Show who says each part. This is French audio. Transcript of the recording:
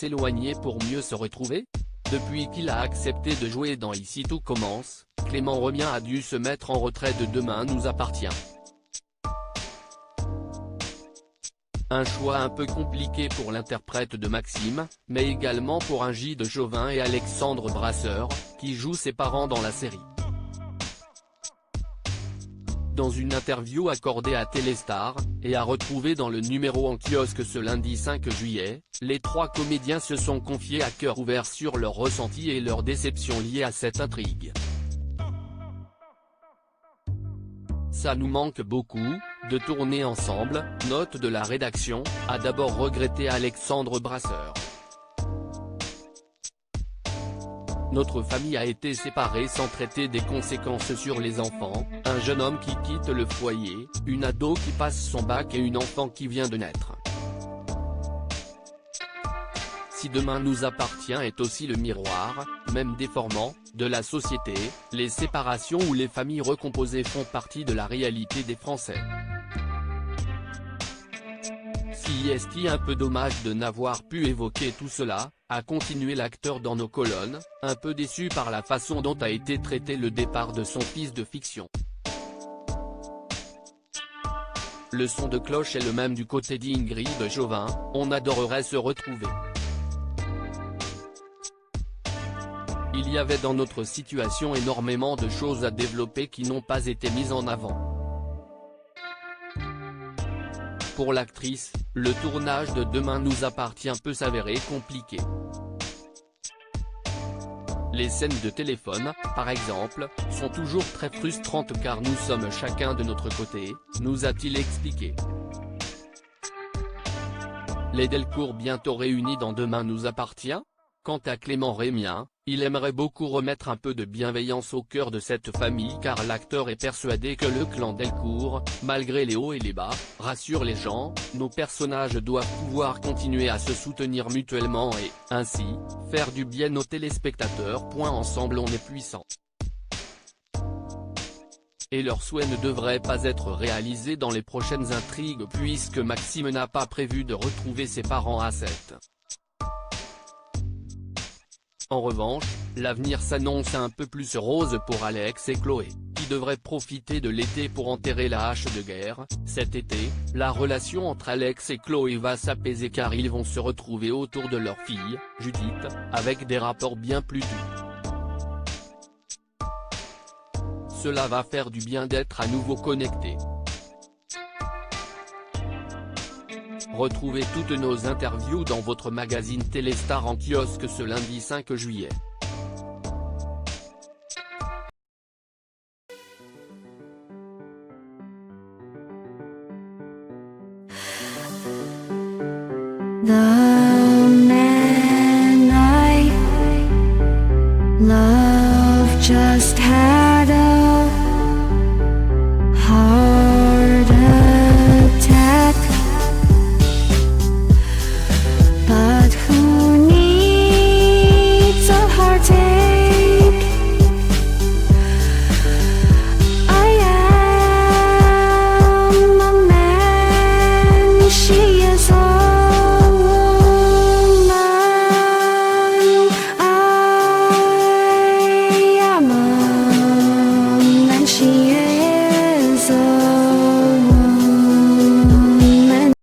Speaker 1: s'éloigner pour mieux se retrouver? Depuis qu'il a accepté de jouer dans Ici tout commence, Clément Remien a dû se mettre en retrait de Demain nous appartient. Un choix un peu compliqué pour l'interprète de Maxime, mais également pour Angie de Chauvin et Alexandre Brasseur, qui jouent ses parents dans la série. Dans une interview accordée à Téléstar, et à retrouver dans le numéro en kiosque ce lundi 5 juillet, les trois comédiens se sont confiés à cœur ouvert sur leurs ressentis et leurs déceptions liées à cette intrigue. Ça nous manque beaucoup, de tourner ensemble, note de la rédaction, a d'abord regretté Alexandre Brasseur. Notre famille a été séparée sans traiter des conséquences sur les enfants, un jeune homme qui quitte le foyer, une ado qui passe son bac et une enfant qui vient de naître. Si Demain nous appartient est aussi le miroir, même déformant, de la société, les séparations ou les familles recomposées font partie de la réalité des Français. Si est un peu dommage de n'avoir pu évoquer tout cela, a continué l'acteur dans nos colonnes, un peu déçu par la façon dont a été traité le départ de son fils de fiction. Le son de cloche est le même du côté d'Ingrid Chauvin, on adorerait se retrouver. Il y avait dans notre situation énormément de choses à développer qui n'ont pas été mises en avant. Pour l'actrice, le tournage de Demain nous appartient peut s'avérer compliqué. Les scènes de téléphone, par exemple, sont toujours très frustrantes car nous sommes chacun de notre côté, nous a-t-il expliqué. Les Delcourt bientôt réunis dans Demain nous appartient? Quant à Clément Remien, il aimerait beaucoup remettre un peu de bienveillance au cœur de cette famille car l'acteur est persuadé que le clan Delcourt, malgré les hauts et les bas, rassure les gens, nos personnages doivent pouvoir continuer à se soutenir mutuellement et, ainsi, faire du bien aux téléspectateurs. Ensemble on est puissant. Et leur souhait ne devrait pas être réalisé dans les prochaines intrigues puisque Maxime n'a pas prévu de retrouver ses parents à 7. En revanche, l'avenir s'annonce un peu plus rose pour Alex et Chloé, qui devraient profiter de l'été pour enterrer la hache de guerre. Cet été, la relation entre Alex et Chloé va s'apaiser car ils vont se retrouver autour de leur fille, Judith, avec des rapports bien plus doux. Cela va faire du bien d'être à nouveau connectés. Retrouvez toutes nos interviews dans votre magazine Téléstar en kiosque ce lundi 5 juillet.
Speaker 2: 나